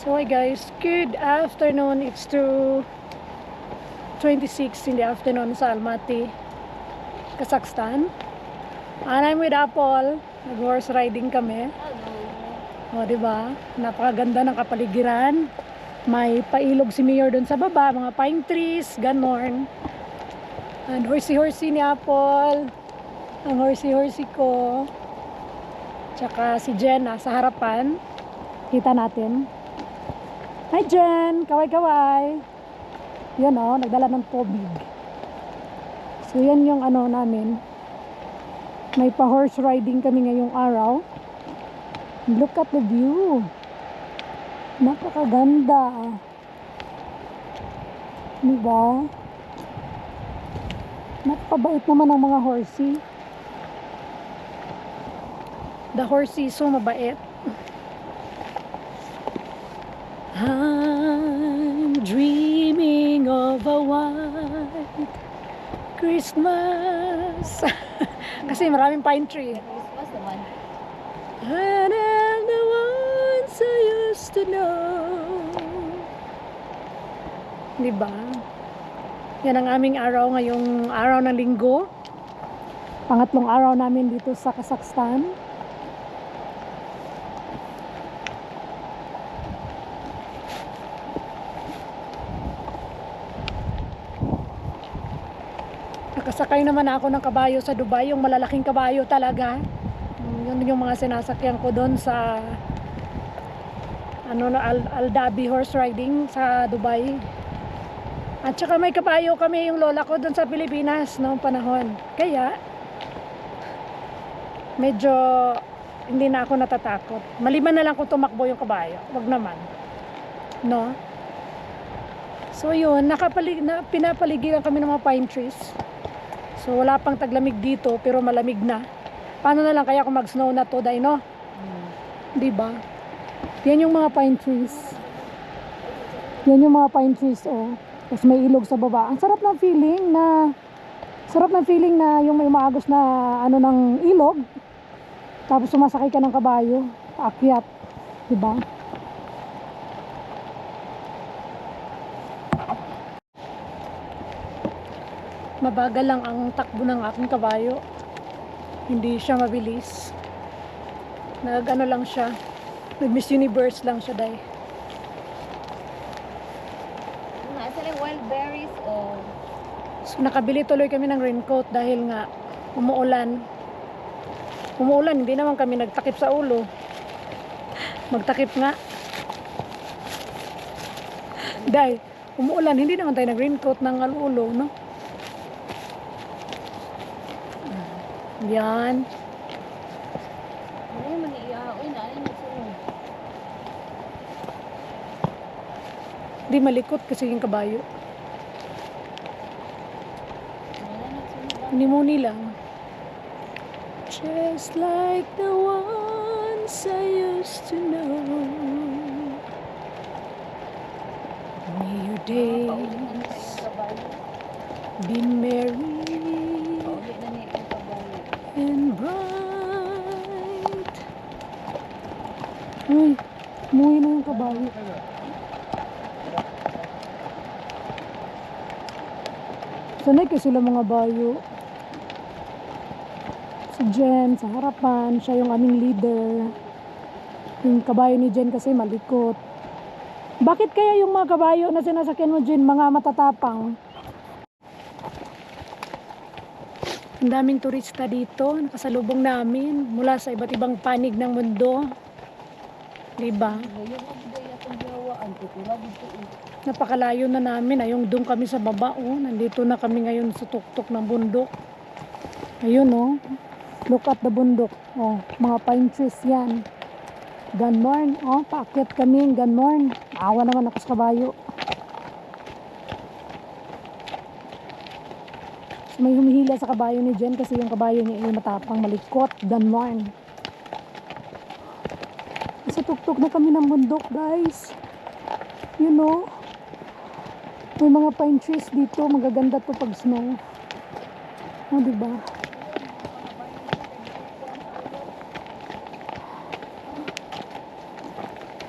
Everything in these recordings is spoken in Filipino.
So hi guys, good afternoon. It's 2:26 in the afternoon sa Almaty, Kazakhstan. And I'm with Apple. Nag-horse riding kami. O, diba? Napakaganda ng kapaligiran. May pailog si Mayor doon sa baba, mga pine trees, ganon. And horsey-horsey ni Apple. Ang horsey-horsey ko. Tsaka si Jen sa harapan. Kita natin. Hi Jen! Kaway-kaway! Yan o, nagdala ng tubig. So yan yung ano namin. May pa-horse riding kami ngayong araw. Look at the view. Napakaganda. Diba? Napakabait naman ang mga horsey. The horsey so mabait. I'm dreaming of a white Christmas. Kasi maraming pine tree. Christmas naman. And I'm the ones I used to know. Diba? Yan ang aming araw ngayong araw ng linggo. Pangatlong araw namin dito sa Kazakhstan. Nakasakay naman ako ng kabayo sa Dubai, yung malalaking kabayo talaga. Yun yung mga sinasakyan ko doon sa Al Dhabi horse riding sa Dubai. At saka may kabayo kami yung lola ko doon sa Pilipinas noong panahon. Kaya medyo hindi na ako natatakot. Maliban na lang kung tumakbo yung kabayo. Wag naman. No? So yun, pinapaligiran kami ng mga pine trees. So wala pang taglamig dito pero malamig na. Paano na lang kaya kung mag-snow na to, Dino? Diba? Yan yung mga pine trees. Yan yung mga pine trees, oh. Tapos may ilog sa baba. Ang sarap ng feeling na yung may maagos na ano ng ilog. Tapos sumasakay ka ng kabayo, paakyat, diba? Mabagal lang ang takbo ng aking kabayo. Hindi siya mabilis. Nag-ano lang siya. Nag-Miss Universe lang siya, day. Asa lang wild berries o So, nakabili tuloy kami ng raincoat dahil nga umuulan. Umuulan, hindi naman kami nagtakip sa ulo. Magtakip nga. Day, umuulan, hindi naman tayo nag-raincoat ng ulo, no? Yan. ay man iyaoy na ay nagsunod. Di malikot kasi yung kabayo. Muni lang. Just like the ones I used to know. May your days be merry and bright. Uy, umuwi na yung kabayo. Sanay kasi sila mga bayo. Si Jen sa harapan, siya yung aming leader. Yung kabayo ni Jen kasi malikot. Bakit kaya yung mga kabayo na sinasakyan mo, Jen, mga matatapang? Ang daming turista dito, nakasalubong namin mula sa iba't ibang panig ng mundo. Diba? Napakalayo na namin. Ayun, doon kami sa baba, oh. Nandito na kami ngayon sa tuktok ng bundok. Ayun, oh. Look at the bundok. Oh, mga pine trees yan. Ganon, oh. Paakyat kami, ganon. Awa naman ako sa kabayo. May humihila sa kabayo ni Jen kasi yung kabayo niya ay matapang, malikot, ganon. Sa tuktok na kami ng bundok, guys. You know, may mga pine trees dito, magaganda to pag snow. Oh, diba?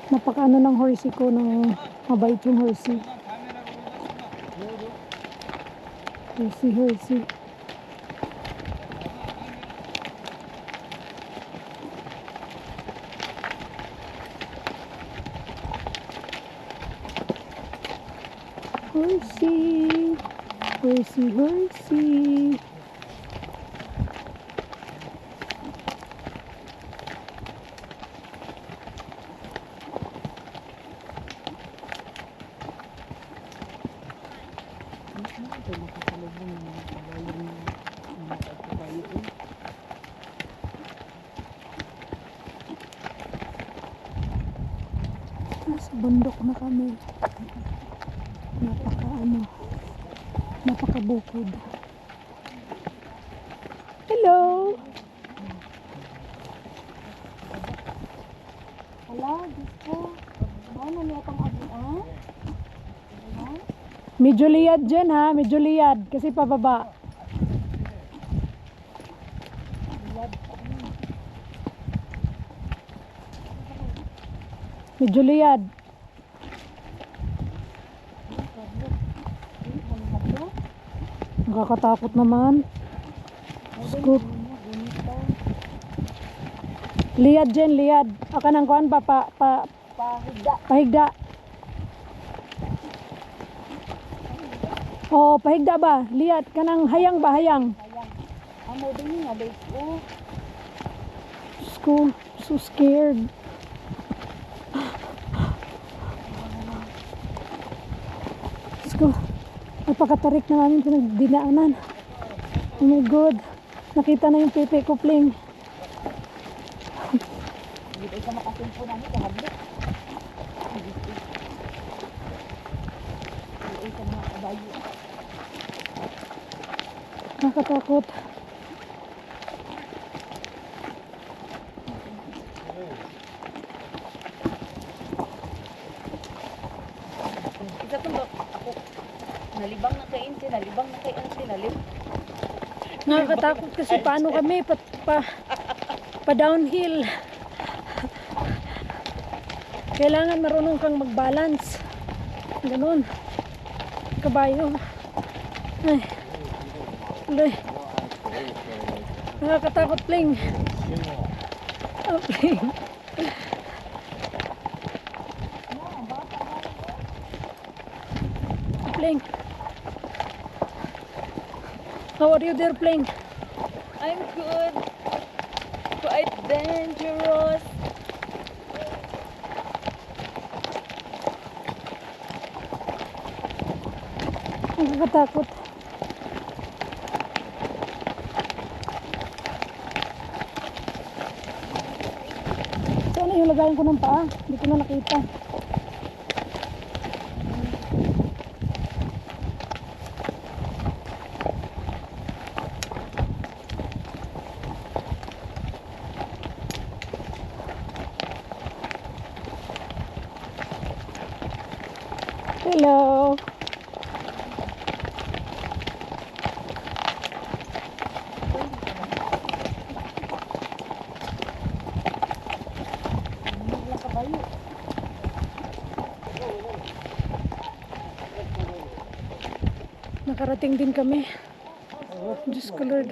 Napakaano ng horsey ko, ng mabait yung horsey. Horsey. Horsey. Nasa bundok na kami. Napakabukid. Hello! Hala, gusto. Ano niya itong abuan? Medyo liyad dyan ha, medyo liyad. Kasi pababa. Medyo liyad. Nakakatakot naman. Sko. Liyad dyan, liyad. Aka ng kuhan pa, pahigda. Oh, pahigda ba? Liyad. Kanang hayang ba, hayang? Amo din nga, base ko. Sko, so scared. Sko. Napakatarik na namin pinagdinaanan. Oh my God. Nakita na yung pepe ko, Pling. Dito sa makasimpo namin, kahablik. Dito sa mga kabayo. Nakakatakot. Isa itong ako. Nalibang na kain sila, Nakakatakot kasi paano kami pa downhill. Kailangan marunong kang mag-balance. Ganun. Kabayo. Ay. Uloy. Nakakatakot, Pling. Oh, Pling. Pling. How are you there, Pling? I'm good. Quite dangerous. Nakakatakot. Saan yung lagayan ko ng paa? Hindi ko na nakita. Hello. Nakarating din kami. Diyos ko, Lord.